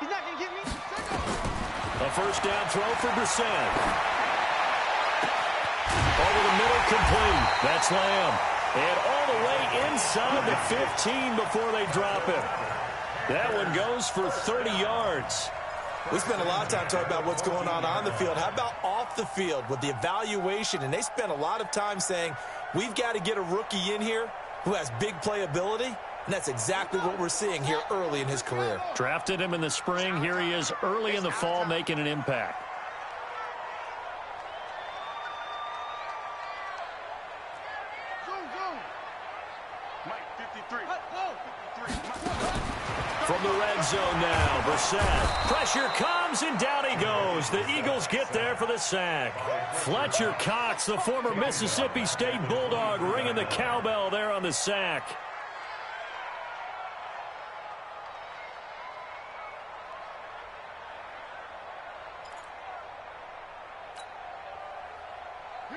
He's not going to get me. A first down throw for Brissett. Over the middle, complete. That's Lamb. And all the way inside the 15 before they drop it. That one goes for 30 yards. We spent a lot of time talking about what's going on the field. How about off the field with the evaluation? And they spent a lot of time saying, we've got to get a rookie in here who has big playability. And that's exactly what we're seeing here early in his career. Drafted him in the spring. Here he is early in the fall making an impact. From the red zone now, Brissett. Pressure comes, and down he goes. The Eagles get there for the sack. Fletcher Cox, the former Mississippi State Bulldog, ringing the cowbell there on the sack.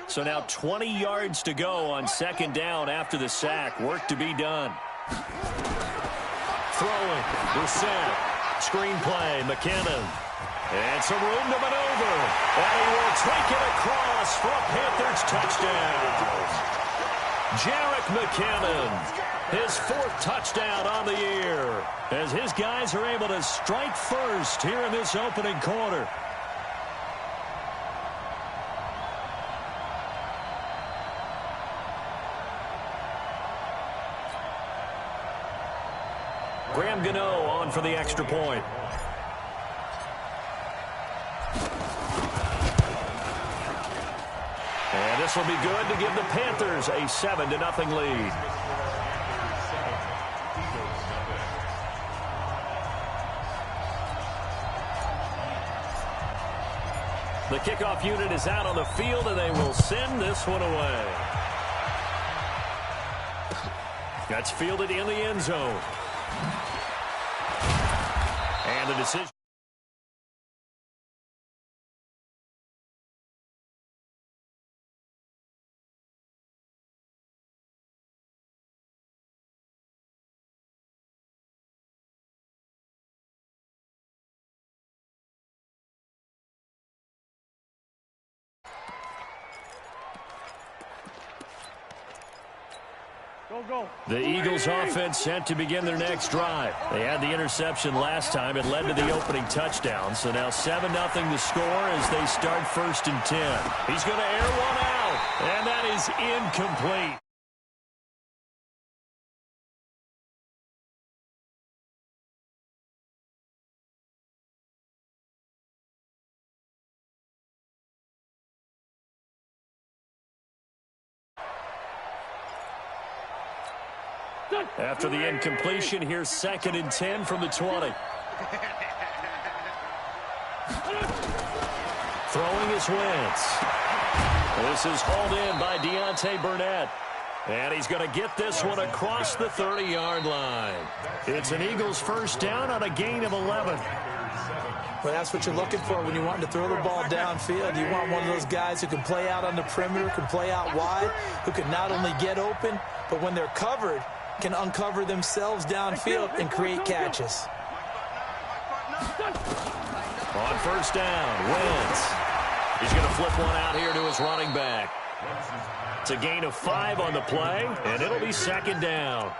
So now 20 yards to go on second down after the sack. Work to be done. Throwing, Brissett. Screen play, McKinnon. And some room to maneuver. And he will take it across for a Panthers touchdown. Jerick McKinnon, his fourth touchdown on the year, as his guys are able to strike first here in this opening quarter. Graham Gano on for the extra point. And this will be good to give the Panthers a 7-0 lead. The kickoff unit is out on the field, and they will send this one away. That's fielded in the end zone. And the decision. The Eagles offense set to begin their next drive. They had the interception last time. It led to the opening touchdown. So now 7-0 to score as they start 1st and 10. He's going to air one out, and that is incomplete. After the incompletion, here's 2nd and 10 from the 20. Throwing is Wentz. This is hauled in by Deontay Burnett. And he's going to get this one across the 30-yard line. It's an Eagles first down on a gain of 11. Well, that's what you're looking for when you want to throw the ball downfield. You want one of those guys who can play out on the perimeter, can play out wide, who can not only get open, but when they're covered, can uncover themselves downfield and create catches. On first down, Wentz. He's going to flip one out here to his running back. It's a gain of 5 on the play, and it'll be 2nd down.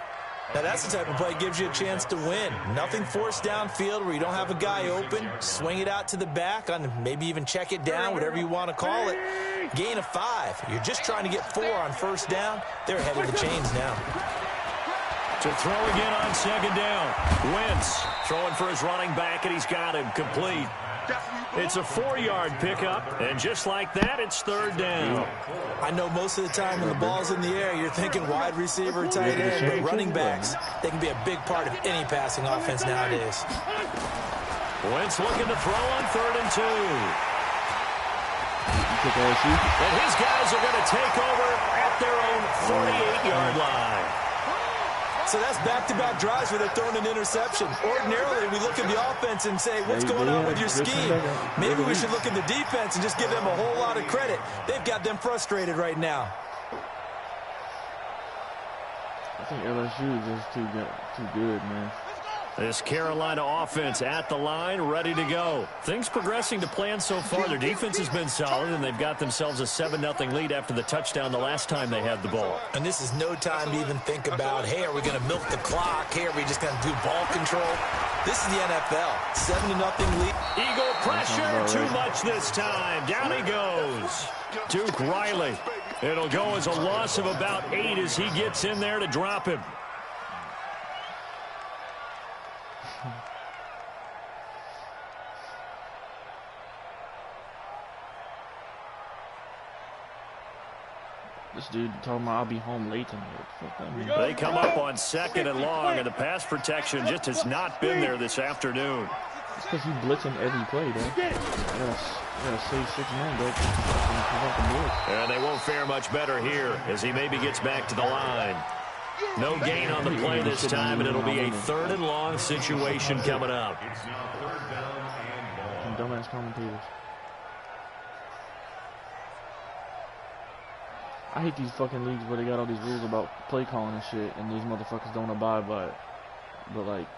Now, that's the type of play that gives you a chance to win. Nothing forced downfield where you don't have a guy open. Swing it out to the back, on maybe even check it down, whatever you want to call it. Gain of 5. You're just trying to get 4 on first down. They're ahead of the chains now. To throw again on 2nd down. Wentz throwing for his running back, and he's got him complete. It's a 4-yard pickup, and just like that, it's 3rd down. I know most of the time when the ball's in the air, you're thinking wide receiver, tight end, but running backs, they can be a big part of any passing offense nowadays. Wentz looking to throw on 3rd and 2. And his guys are going to take over at their own 48-yard line. So that's back-to-back drives where they're throwing an interception. Ordinarily, we look at the offense and say, what's going on with your scheme? Maybe we should look at the defense and just give them a whole lot of credit. They've got them frustrated right now. I think LSU is just too good, man. This Carolina offense at the line, ready to go. Things progressing to plan so far. Their defense has been solid, and they've got themselves a 7-0 lead after the touchdown the last time they had the ball. And this is no time to even think about, hey, are we going to milk the clock? Hey, are we just going to do ball control? This is the NFL. 7-0 lead. Eagle pressure, too much this time. Down he goes. Duke Riley. It'll go as a loss of about 8 as he gets in there to drop him. This dude talking about I'll be home late tonight. They come up on 2nd and long, and the pass protection just has not been there this afternoon. It's because he's blitzing every play, though. I gotta save 6 men, though. And they won't fare much better here as he maybe gets back to the line. No gain on the play this time, and it'll be a 3rd and long situation coming up. Dumbass commentators. I hate these fucking leagues where they got all these rules about play calling and shit, and these motherfuckers don't abide by it. But, like...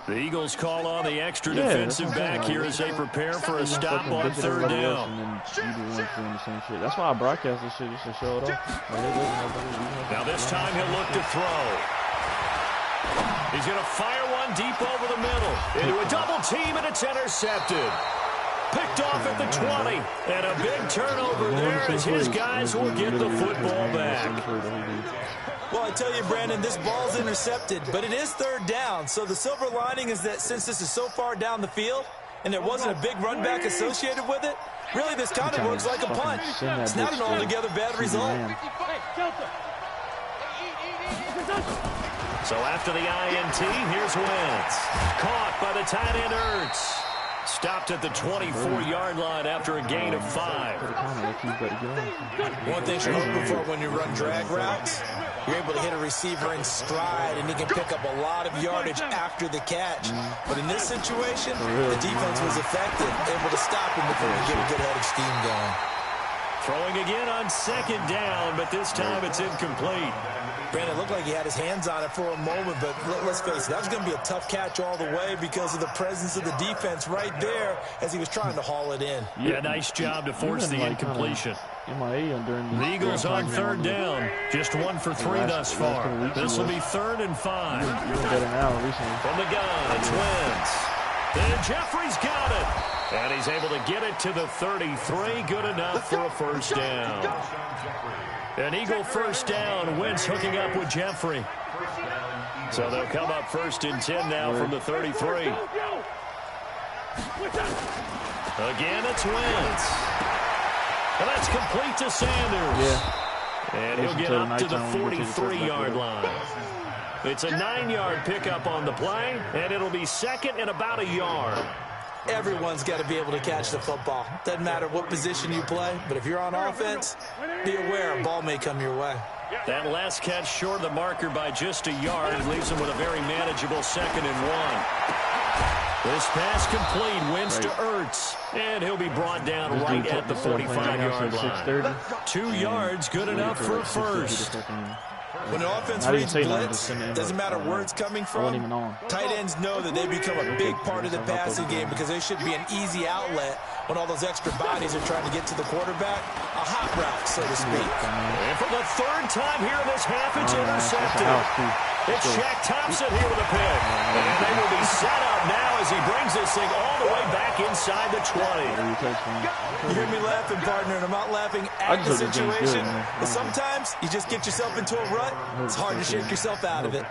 The Eagles call on the extra defensive back here as they prepare for a stop on 3rd down. And then you do doing the same shit. That's why I broadcast this shit, just to show it off. Now this time he'll look to throw. He's going to fire one deep over the middle. Into a double team, and it's intercepted. Picked off at the 20, and a big turnover there as his guys will get the football back. Well, I tell you, Brandon, this ball's intercepted, but it is 3rd down. So the silver lining is that since this is so far down the field and there wasn't a big run back associated with it, really this kind of works like a punt. It's not an altogether bad result. So after the INT, here's Wentz. Caught by the tight end Ertz. Stopped at the 24-yard line after a gain of 5. One thing you're hoping for when you run drag routes, you're able to hit a receiver in stride, and he can pick up a lot of yardage after the catch. But in this situation, the defense was effective, able to stop him before he get a good head of steam going. Throwing again on 2nd down, but this time it's incomplete. Brandon, it looked like he had his hands on it for a moment, but let's face it, that was going to be a tough catch all the way because of the presence of the defense right there as he was trying to haul it in. Yeah, nice job to force the incompletion. The Eagles on 3rd down, just 1 for 3 thus far. This will be 3rd and 5. From the gun, it's Wentz. And Jeffrey's got it. And he's able to get it to the 33. Good enough for a 1st down. An Eagle 1st down. Wentz hooking up with Jeffrey. So they'll come up 1st and 10 now from the 33. Again, it's Wentz. And that's complete to Sanders. And he'll get up to the 43-yard line. It's a 9-yard pickup on the play, and it'll be 2nd and about a yard. Everyone's got to be able to catch the football. Doesn't matter what position you play, but if you're on offense, be aware a ball may come your way. That last catch short of the marker by just a yard leaves him with a very manageable 2nd and 1. This pass complete, Wentz to Ertz, and he'll be brought down right at the 45-yard line. 2 yards, good enough for a 1st. When an offense reads blitz, doesn't matter where it's coming from, tight ends know that they become a big part of the passing game because they should be an easy outlet when all those extra bodies are trying to get to the quarterback. A hot route, so to speak. And for the 3rd time here in this half, it's intercepted. It's Shaq Thompson here with a pick. And they will be set up now as he brings this thing all the way back inside the 20. You hear me laughing, partner, and I'm not laughing at the situation. But sometimes you just get yourself into a rut. It's hard to shake yourself out of it.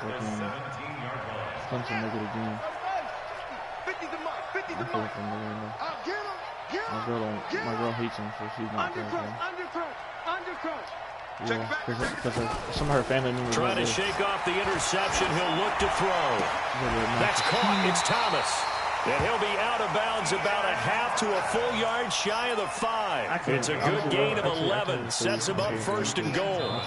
My girl hates him, so she's not playing. Yeah, because some of her family members. Trying to shake off the interception. He'll look to throw. That's caught. It's Thomas. And he'll be out of bounds about a half to a full yard shy of the 5. It's a good gain of 11. Sets him up 1st and goal.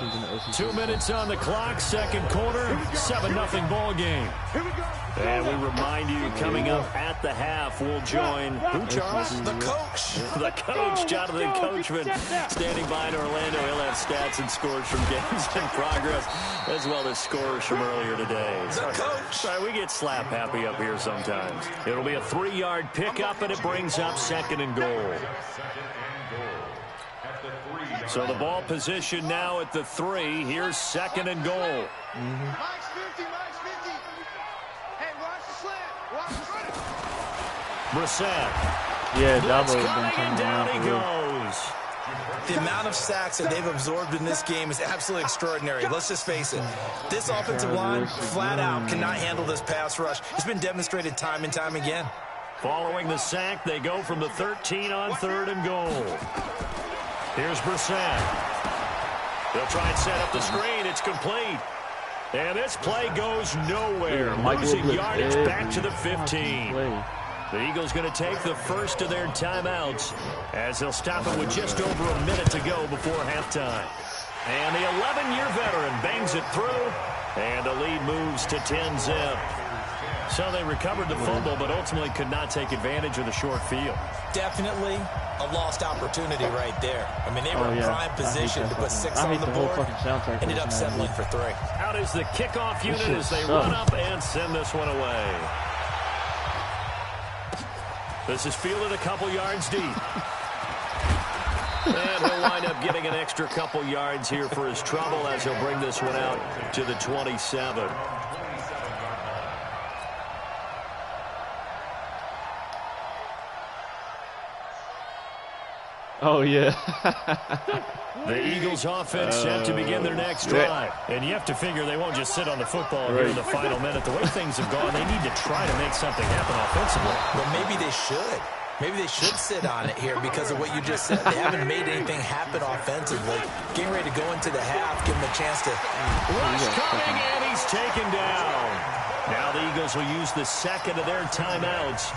2 minutes on the clock, 2nd quarter, 7-0 ball game. Here we go. And we remind you, coming up at the half, we'll join who, Charles? The coach. The coach, Jonathan Coachman, standing by in Orlando. He'll have stats and scores from games in progress, as well as scores from earlier today. The coach. Sorry, we get slap happy up here sometimes. It'll be a 3-yard pickup, and it brings up 2nd and goal. So the ball position now at the 3. Here's 2nd and goal. Brissett. Yeah, Dabo Coming, has been and coming down around he for real. goes. The amount of sacks that they've absorbed in this game is absolutely extraordinary. Let's just face it. This offensive line, flat out, cannot handle this pass rush. It's been demonstrated time and time again. Following the sack, they go from the 13 on 3rd and goal. Here's Brissett. They'll try and set up the screen. It's complete. And this play goes nowhere. Losing yardage back to the 15. The Eagles going to take the first of their timeouts as they'll stop it with just over a minute to go before halftime. And the 11-year veteran bangs it through, and the lead moves to 10-zip. So they recovered the fumble, but ultimately could not take advantage of the short field. Definitely a lost opportunity right there. I mean, they were in prime position to put 6 on the board. Ended up settling for 3. Out is the kickoff unit as they run up and send this one away. This is fielded a couple yards deep. And he'll wind up getting an extra couple yards here for his trouble as he'll bring this one out to the 27. Oh, yeah. The Eagles offense set to begin their next drive. And you have to figure they won't just sit on the football here in the final minute. The way things have gone, they need to try to make something happen offensively. Well, maybe they should. Maybe they should sit on it here because of what you just said. They haven't made anything happen offensively. Getting ready to go into the half, give them a chance to... Rush coming, and he's taken down. Now the Eagles will use the second of their timeouts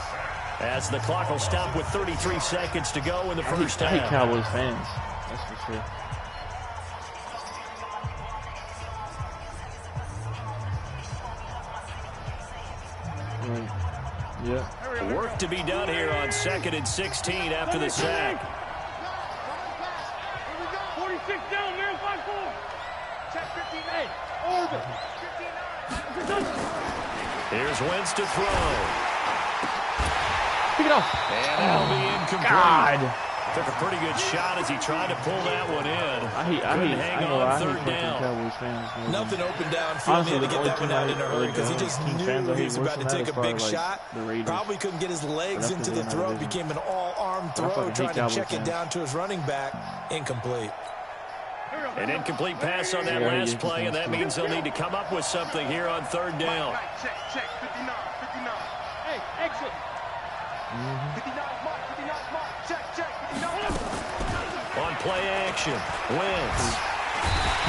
as the clock will stop with 33 seconds to go in the first half. I hate Cowboys fans. That's for sure. Right. Yeah. Work to be done here on 2nd and 16 after the sack. 46 down, man, 5-4. Check 58. Over. 59. Here's Wentz to throw. Pick it off. And that'll be incomplete. God. Took a pretty good shot as he tried to pull that one in. I hate third down. Cowboys fans. Nothing open downfield. He had to get that one out in a hurry because he just knew he was about to take a big shot. Probably couldn't get his legs into the throw. Became an all-arm throw, trying to check it down to his running back. Incomplete. An incomplete pass on that last play, and that means they'll need to come up with something here on 3rd down. Check, 59, 59. Hey, exit. 59 mark, 59 mark. Check, 59. On play action, Wentz.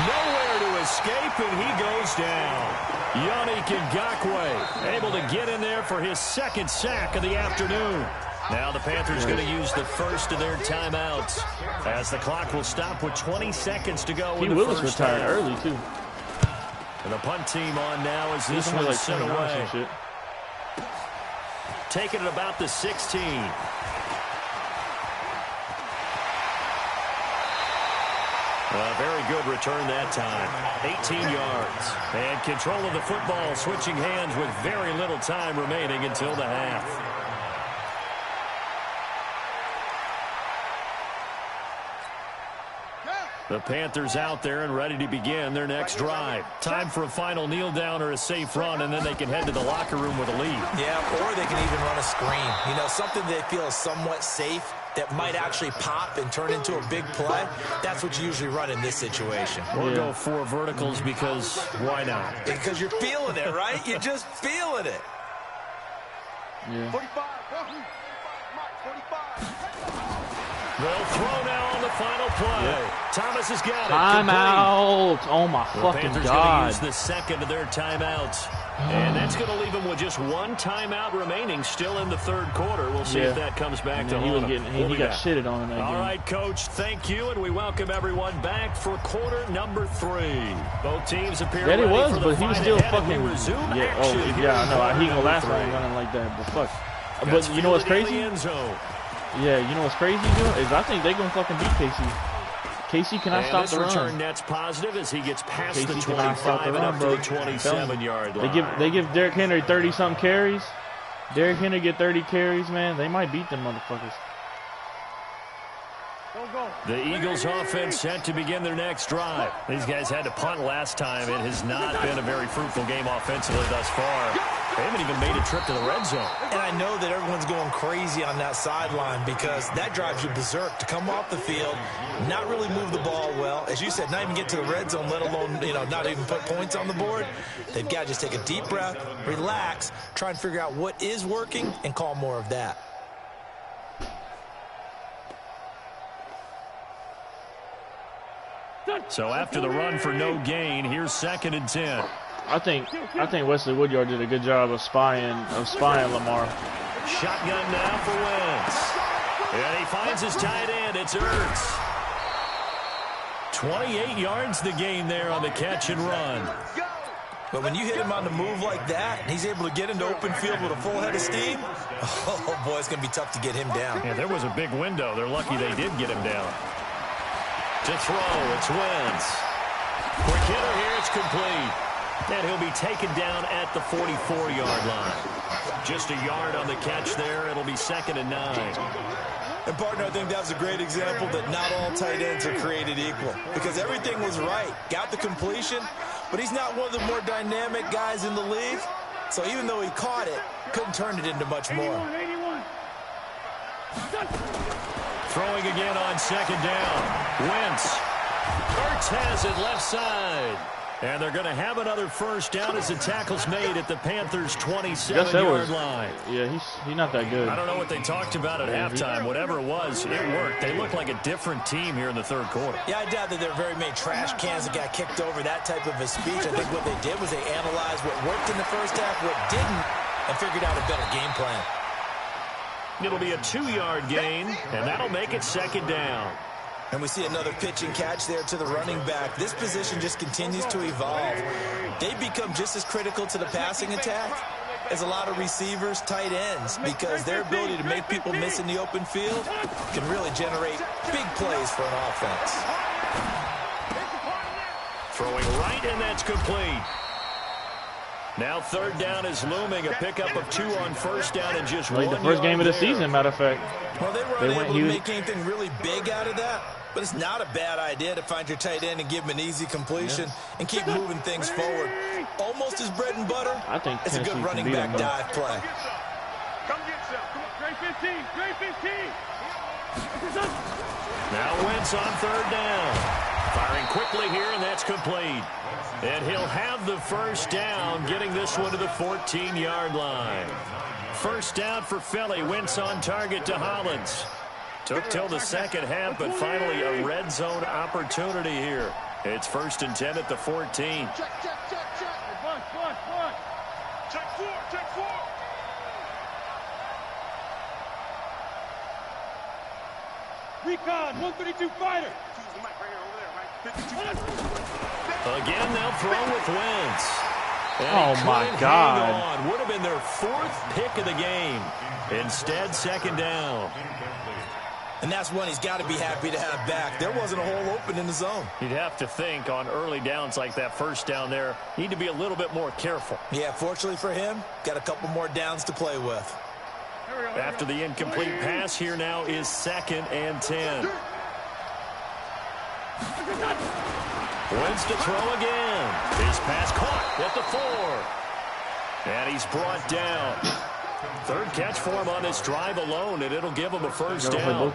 Nowhere to escape, and he goes down. Yannick Ngakoue able to get in there for his 2nd sack of the afternoon. Now the Panthers going to use the first of their timeouts as the clock will stop with 20 seconds to go in the Willis first retired half. early, too. And the punt team on now as this one's sent away. Taking it about the 16. A very good return that time. 18 yards. And control of the football switching hands with very little time remaining until the half. The Panthers out there and ready to begin their next drive. Time for a final kneel down or a safe run, and then they can head to the locker room with a lead. Yeah, or they can even run a screen. You know, something they feel is somewhat safe that might actually pop and turn into a big play. That's what you usually run in this situation. Or go 4 verticals because why not? Because you're feeling it, right? You're just feeling it. Yeah. 45, 45. They'll throw now on the final play. Yep. Thomas has got it. Timeout. Oh, my fucking Panthers God. use the second of their timeouts. And that's going to leave them with just one timeout remaining still in the third quarter. We'll see if that comes back to haunt him. He got shitted on in that game. All right, Coach, thank you, and we welcome everyone back for quarter number 3. Both teams appear ready for the he was still fucking. I know. He ain't gonna last long running like that, but fuck. But you know what's crazy? Yeah, you know what's crazy, dude? Is I think they're gonna fucking beat KC. KC cannot stop the run. Return net's positive as he gets past the 25 and up to the 27-yard line. They give Derrick Henry 30-something carries. Derrick Henry get 30 carries, man. They might beat them motherfuckers. The Eagles offense set to begin their next drive. These guys had to punt last time. It has not been a very fruitful game offensively thus far. They haven't even made a trip to the red zone. And I know that everyone's going crazy on that sideline because that drives you berserk to come off the field, not really move the ball well. As you said, not even get to the red zone, let alone, not even put points on the board. They've got to just take a deep breath, relax, try and figure out what is working and call more of that. So after the run for no gain, here's 2nd and 10. I think Wesley Woodyard did a good job of spying Lamar. Shotgun now for Wentz. And he finds his tight end. It's Ertz. 28 yards the gain there on the catch and run. But when you hit him on the move like that, and he's able to get into open field with a full head of steam, oh boy, it's going to be tough to get him down. Yeah, there was a big window. They're lucky they did get him down. To throw, it's Wentz. Quick hitter here, it's complete. And he'll be taken down at the 44-yard line. Just a yard on the catch there. It'll be 2nd and 9. And, partner, I think that's a great example that not all tight ends are created equal. Because everything was right. Got the completion, but he's not one of the more dynamic guys in the league. So even though he caught it, couldn't turn it into much more. Throwing again on 2nd down. Wentz. Ertz has it left side. And they're going to have another first down as the tackle's made at the Panthers' 27-yard line. Yeah, he's not that good. I don't know what they talked about at halftime. Whatever it was, it worked. They look like a different team here in the third quarter. Yeah, I doubt that there are very many trash cans that got kicked over, that type of a speech. I think what they did was they analyzed what worked in the first half, what didn't, and figured out a better game plan. It'll be a 2-yard gain, and that'll make it 2nd down. And we see another pitch and catch there to the running back. This position just continues to evolve. They become just as critical to the passing attack as a lot of receivers, tight ends, because their ability to make people miss in the open field can really generate big plays for an offense. Throwing right, and that's complete. Now 3rd down is looming. A pickup of 2 on first down and just 1 the first game of the season, matter of fact. Well, they weren't able to make anything really big out of that, but it's not a bad idea to find your tight end and give him an easy completion and keep moving things forward. Almost his bread and butter. I think it's a good running back dive play. Come get some. Come on, Trey 15. Trey 15. Now Wentz on 3rd down. Firing quickly here, and that's complete. And he'll have the first down, getting this one to the 14-yard line. First down for Philly. Wentz on target to Hollins. Took till the second half, but finally a red zone opportunity here. It's 1st and 10 at the 14. Check. Bunch. Check 4. Recon, 132 fighter. Again, they'll throw with Wentz. Oh, my God. Would have been their 4th pick of the game. Instead, 2nd down. And that's one he's got to be happy to have back. There wasn't a hole open in the zone. You'd have to think on early downs like that first down there, need to be a little bit more careful. Yeah, fortunately for him, got a couple more downs to play with. After the incomplete pass, here now is 2nd and 10. Wentz to throw again. His pass caught at the 4. And he's brought down. 3rd catch for him on this drive alone, and it'll give him a first down.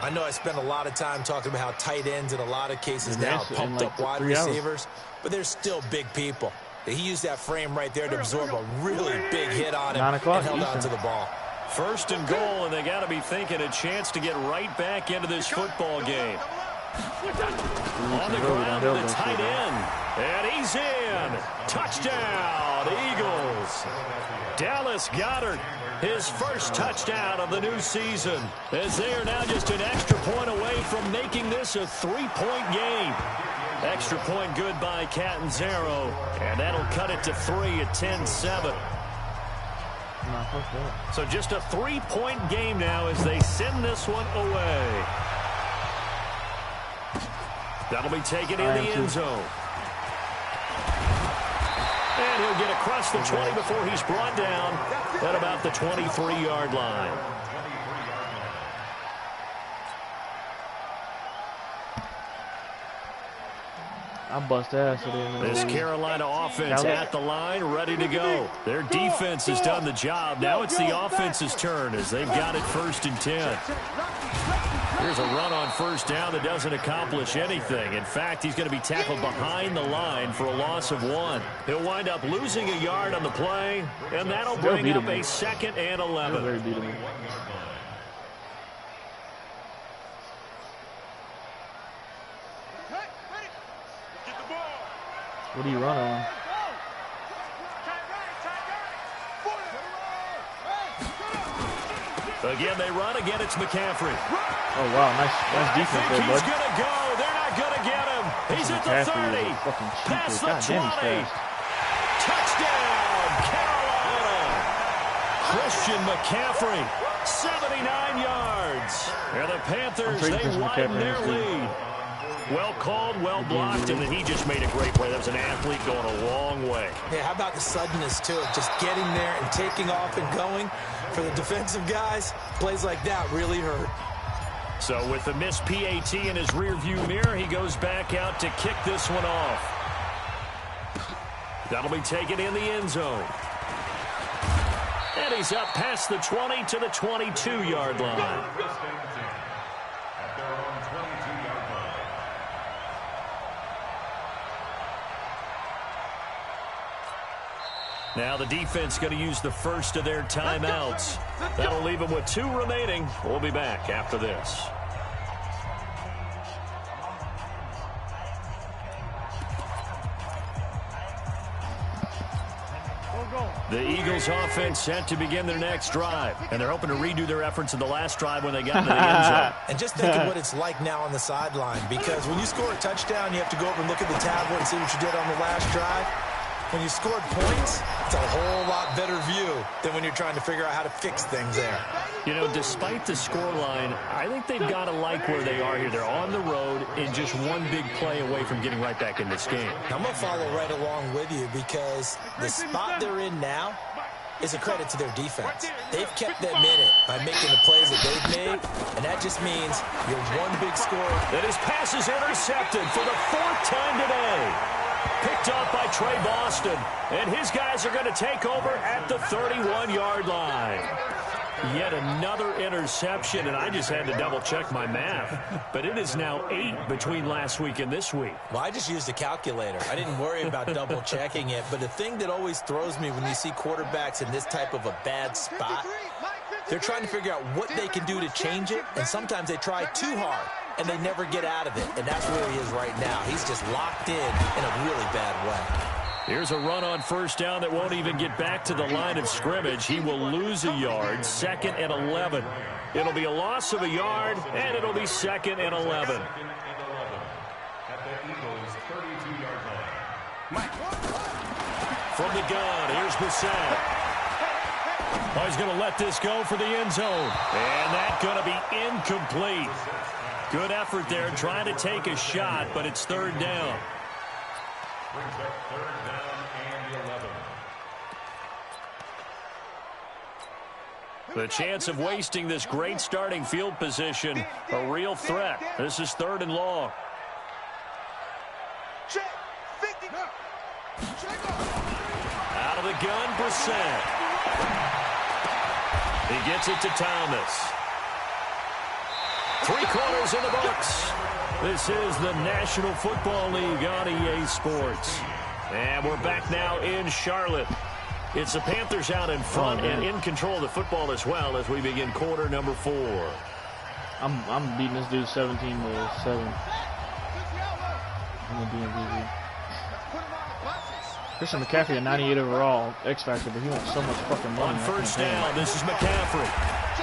I know I spend a lot of time talking about how tight ends in a lot of cases now pumped up wide receivers, but they're still big people. He used that frame right there to absorb a really big hit on him and held on to the ball. First and goal, and they got to be thinking a chance to get right back into this football game. On the ground to the tight end. And he's in. Touchdown, Eagles. Dallas Goedert, his first touchdown of the new season, as they are now just an extra point away from making this a 3-point game. Extra point good by Catanzaro, and that'll cut it to 3 at 10-7. So just a 3-point game now as they send this one away. That'll be taken in the end zone. And he'll get across the 20 before he's brought down at about the 23-yard line. I bust ass at him. This Carolina offense at the line, ready to go. Their defense has done the job. Now it's the offense's turn as they've got it 1st and 10. Here's a run on first down that doesn't accomplish anything. In fact, he's going to be tackled behind the line for a loss of 1. He'll wind up losing a yard on the play, and that'll bring up a 2nd and 11. What do you run on? Again, they run. Again, it's McCaffrey. Oh, wow. Nice defense there, bud. He's going to go. They're not going to get him. He's at the 30. Past the 20. Touchdown, Carolina. Christian McCaffrey, 79 yards. And the Panthers, they widen their lead. Well called, well blocked, and then he just made a great play. That was an athlete going a long way. Yeah, how about the suddenness to it? Just getting there and taking off and going. For the defensive guys, plays like that really hurt. So with the missed PAT in his rearview mirror, he goes back out to kick this one off. That'll be taken in the end zone. And he's up past the 20 to the 22-yard line. Now the defense going to use the first of their timeouts. That'll leave them with 2 remaining. We'll be back after this. The Eagles offense set to begin their next drive, and they're hoping to redo their efforts in the last drive when they got into the end zone. And just think of what it's like now on the sideline, because when you score a touchdown, you have to go over and look at the tablet and see what you did on the last drive. When you scored points, it's a whole lot better view than when you're trying to figure out how to fix things there. You know, despite the scoreline, I think they've got to like where they are here. They're on the road and just one big play away from getting right back in this game. I'm going to follow right along with you because the spot they're in now is a credit to their defense. They've kept them in it by making the plays that they've made, and that just means you're one big score. And his pass is intercepted for the 4th time today. Picked up by Trey Boston, and his guys are going to take over at the 31-yard line. Yet another interception, and I just had to double-check my math. But it is now 8 between last week and this week. Well, I just used a calculator. I didn't worry about double-checking it. But the thing that always throws me when you see quarterbacks in this type of a bad spot, they're trying to figure out what they can do to change it, and sometimes they try too hard, and they never get out of it. And that's where he is right now. He's just locked in a really bad way. Here's a run on first down that won't even get back to the line of scrimmage. He will lose a yard, 2nd and 11. It'll be a loss of a yard, and it'll be 2nd and 11. From the gun, here's Brissett. Oh, he's going to let this go for the end zone. And that's going to be incomplete. Good effort there trying to take a shot, but it's 3rd down. The chance of wasting this great starting field position, a real threat. This is 3rd and long. Out of the gun, Brissett. He gets it to Thomas. 3 quarters in the books. This is the National Football League on EA Sports. And we're back now in Charlotte. It's the Panthers out in front and in control of the football as well as we begin quarter number 4. I'm beating this dude 17-7 in the DMV. Christian McCaffrey, a 98 overall, X Factor, but he wants so much fucking money. On first down, this is McCaffrey.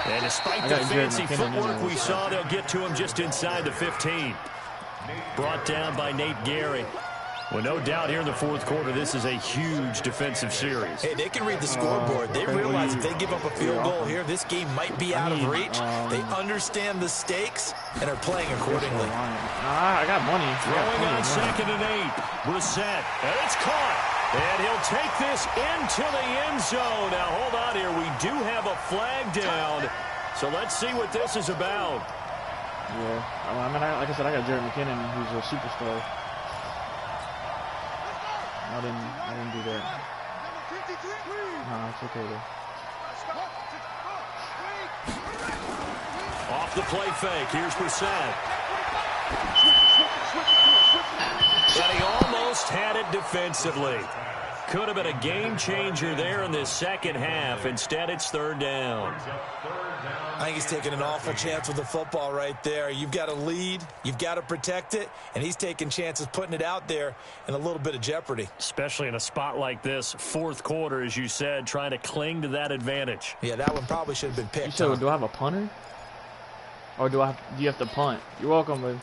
And despite the fancy footwork we saw, they'll get to him just inside the 15. Brought down by Nate Gary. Well, no doubt here in the fourth quarter, this is a huge defensive series. Hey, they can read the scoreboard. They realize if they give up a field goal here, this game might be out of reach. They understand the stakes and are playing accordingly. I got money. Throwing on 2nd and 8. Brissett, and it's caught. And he'll take this into the end zone. Now, hold on here. We do have a flag down. So let's see what this is about. Yeah. I mean, like I said, I got Jared McKinnon, who's a superstar. I didn't do that. Nah, it's okay though. Off the play fake. Here's Brissett. And he almost had it defensively. Could have been a game changer there in this second half. Instead, it's 3rd down. I think he's taking an awful chance with the football right there. You've got to lead, you've got to protect it, and he's taking chances putting it out there in a little bit of jeopardy. Especially in a spot like this, fourth quarter, as you said, trying to cling to that advantage. Yeah, that one probably should have been picked. You said, do I have a punter? Or do you have to punt? You're welcome, babe.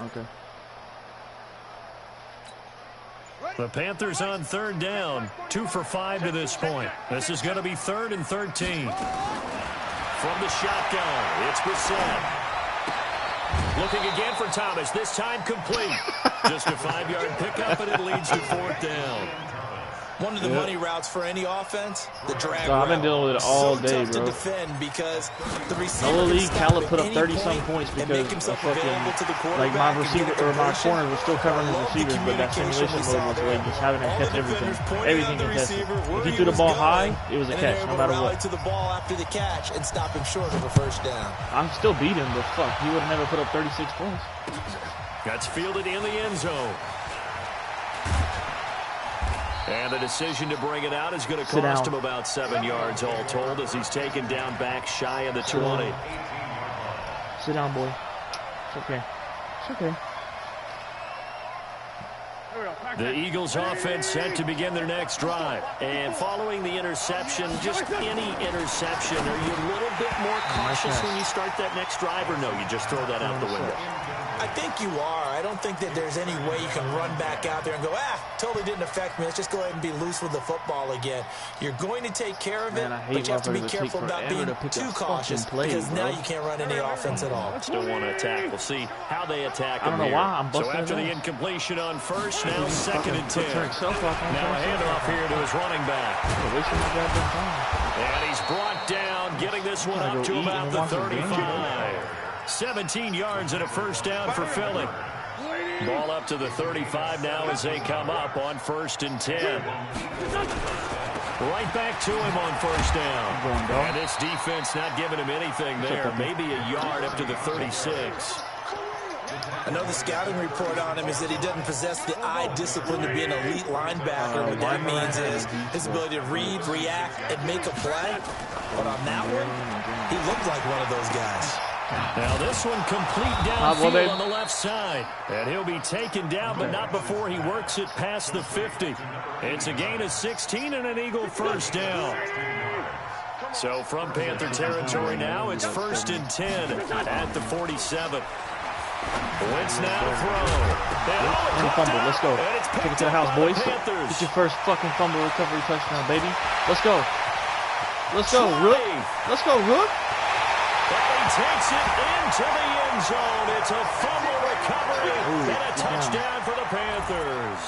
Okay. The Panthers on 3rd down, 2 for 5 to this point. This is going to be 3rd and 13. From the shotgun, it's Brissett. Looking again for Thomas, this time complete. Just a 5-yard pickup, and it leads to 4th down. One of the money routes for any offense, the drag I've been dealing with it all day, tough bro. to defend because the receiver No league, Cal put up any 30-some point points because of fucking, like, my receiver or my corners were still covering his receivers, but that simulation mode was like just having to catch everything contested. If he threw the ball high, it was a catch, no matter what. To the ball after the catch and stop him short of a first down. I'm still beat him, but fuck, he would have never put up 36 points. That's fielded in the end zone. And the decision to bring it out is going to cost him about 7 yards all told as he's taken down back shy of the 20. Sit down, boy. It's okay. It's okay. The Eagles offense set to begin their next drive. And following the interception, just any interception, are you a little bit more cautious when you start that next drive, or no, you just throw that out the window? I think you are. I don't think that there's any way you can run back out there and go, totally didn't affect me. Let's just go ahead and be loose with the football again. You're going to take care of it, but you have to be careful about being too cautious because now you can't run any offense at all. Still want to attack. We'll see how they attack. I don't know why I'm busting. So after the incompletion on first, now 2nd and 10. Now a handoff here to his running back. And he's brought down, getting this one up to about the 35. 17 yards and a first down for Philly. Ball up to the 35 now as they come up on 1st and 10. Right back to him on first down. And this defense not giving him anything there. Maybe a yard up to the 36. I know the scouting report on him is that he doesn't possess the eye discipline to be an elite linebacker. What that means is his ability to read, react, and make a play. But on that one, he looked like one of those guys. Now this one complete downfield on the left side. And he'll be taken down, but not before he works it past the 50. It's a gain of 16 and an Eagle first down. So from Panther territory now, it's 1st and 10 at the 47. Wentz now to throw. Fumble. Let's go. Take it to the house, boys. Get your first fucking fumble recovery touchdown, baby. Let's go. Let's go, Rook. Let's go, Rook. He takes it into the end zone. It's a fumble recovery and a touchdown for the Panthers.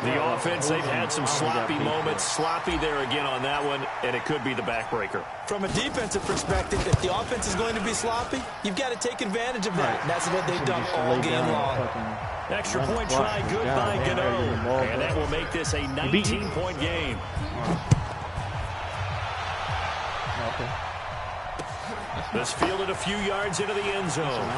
The offense, they've had some sloppy moments. Sloppy there again on that one, and it could be the backbreaker. From a defensive perspective, if the offense is going to be sloppy, you've got to take advantage of that. And that's what they've done all game long. Extra point try, good by Gano. And that will make this a 19-point game. This fielded a few yards into the end zone.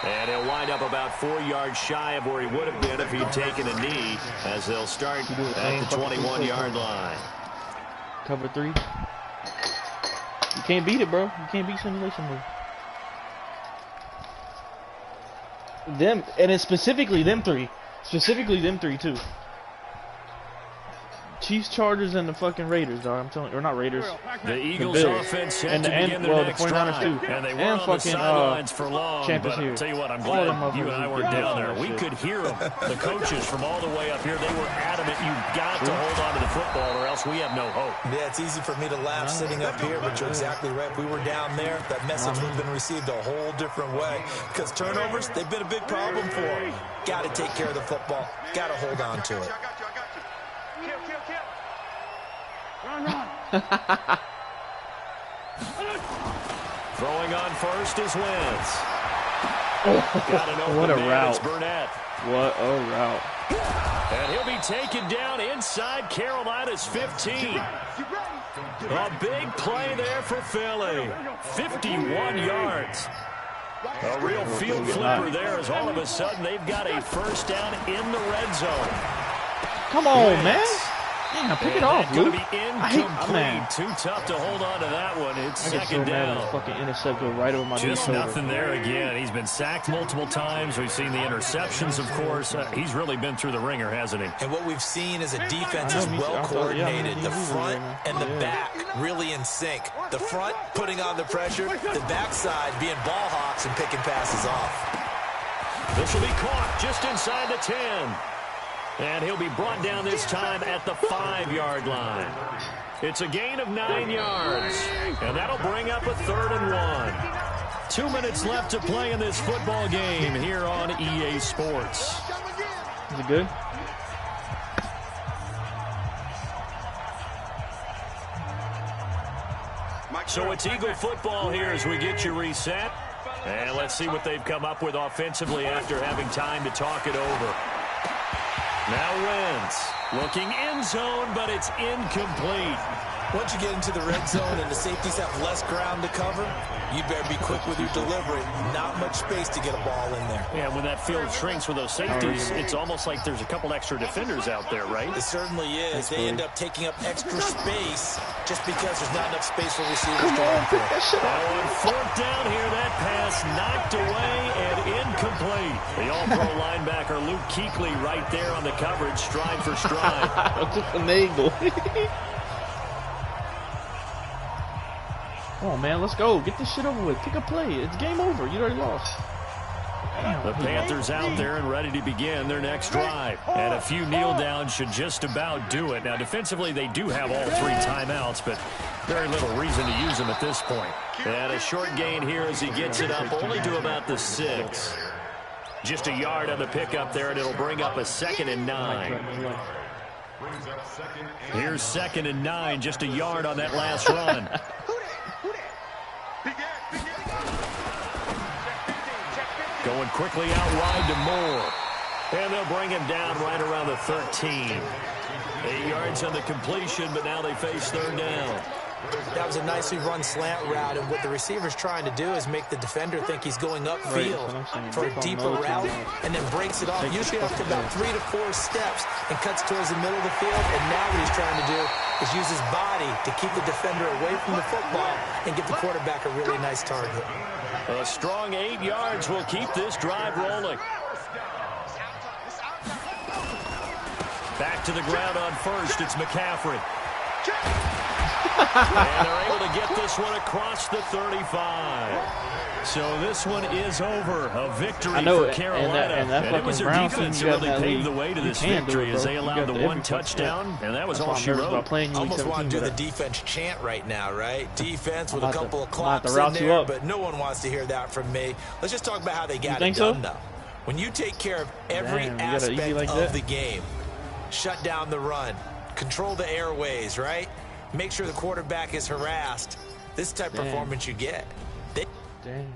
And he'll wind up about 4 yards shy of where he would have been if he'd taken a knee, as they'll start at the 21-yard line. Cover 3. You can't beat it, bro. You can't beat simulation move. Them, and it's specifically them 3. Specifically them 3 too. Chiefs, Chargers, and the fucking Raiders, dog. I'm telling you, or not Raiders. The Eagles offense set to begin their next drive. Too. And they were on the sidelines for long, but here. I'll tell you what, I'm glad you and I weren't down there. We could hear them. The coaches from all the way up here, they were adamant, you've got to hold on to the football or else we have no hope. Yeah, it's easy for me to laugh sitting up here, but you're exactly right. If we were down there, that message would have been received a whole different way. Because turnovers, they've been a big problem for them. Got to take care of the football. Got to hold on to it. Throwing on first is Wentz. What a route. What a route. And he'll be taken down inside Carolina's 15. A big play there for Philly. 51 yards. A real field flipper there as all of a sudden they've got a first down in the red zone. Come on, man. Yeah, pick it off, Luke. I hate too tough to hold on to that one. It's second down. Fucking intercept go right over my Just nothing there again. He's been sacked multiple times. We've seen the interceptions, of course. He's really been through the ringer, hasn't he? And what we've seen is a defense is well coordinated. The front and the back really in sync. The front putting on the pressure. The backside being ball hawks and picking passes off. This will be caught just inside the 10. And he'll be brought down this time at the 5-yard line. It's a gain of 9 yards. And that'll bring up a 3rd and 1. 2 minutes left to play in this football game here on EA Sports. Is it good? So it's Eagle football here as we get you reset. And let's see what they've come up with offensively after having time to talk it over. Now Wentz looking end zone, but it's incomplete. Once you get into the red zone and the safeties have less ground to cover, you better be quick with your delivery. Not much space to get a ball in there. Yeah, when that field shrinks with those safeties, it's almost like there's a couple extra defenders out there, right? It certainly is. They end up taking up extra space just because there's not enough space for receivers to run for. Now on 4th down here, that pass knocked away and incomplete. The all-pro linebacker Luke Kuechly right there on the coverage, stride for stride. Just an angle. Come on, man, let's go. Get this shit over with. Pick a play. It's game over. You already lost. The Panthers out there and ready to begin their next drive. And a few kneel downs should just about do it. Now, defensively, they do have all 3 timeouts, but very little reason to use them at this point. And a short gain here as he gets it up only to about the 6. Just a yard on the pickup there, and it'll bring up a 2nd and 9. Here's 2nd and 9, just a yard on that last run. Going quickly out wide to Moore. And they'll bring him down right around the 13. 8 yards on the completion, but now they face 3rd down. That was a nicely run slant route, and what the receiver's trying to do is make the defender think he's going upfield for a deeper route, and then breaks it off, usually up to about 3 to 4 steps, and cuts towards the middle of the field. And now what he's trying to do is use his body to keep the defender away from the football and get the quarterback a really nice target. A strong 8 yards will keep this drive rolling. Back to the ground on first, it's McCaffrey. And they're able to get this one across the 35. So this one is over. A victory for Carolina. And it was their defense that really paved the way to this victory as they allowed the 1 touchdown, and that was all she wrote. Almost want to do the defense chant right now, right? Defense with a couple of claps in there, but no one wants to hear that from me. Let's just talk about how they got it done, though. When you take care of every aspect of the game, shut down the run, control the airways, right? Make sure the quarterback is harassed. This type of performance you get. Damn.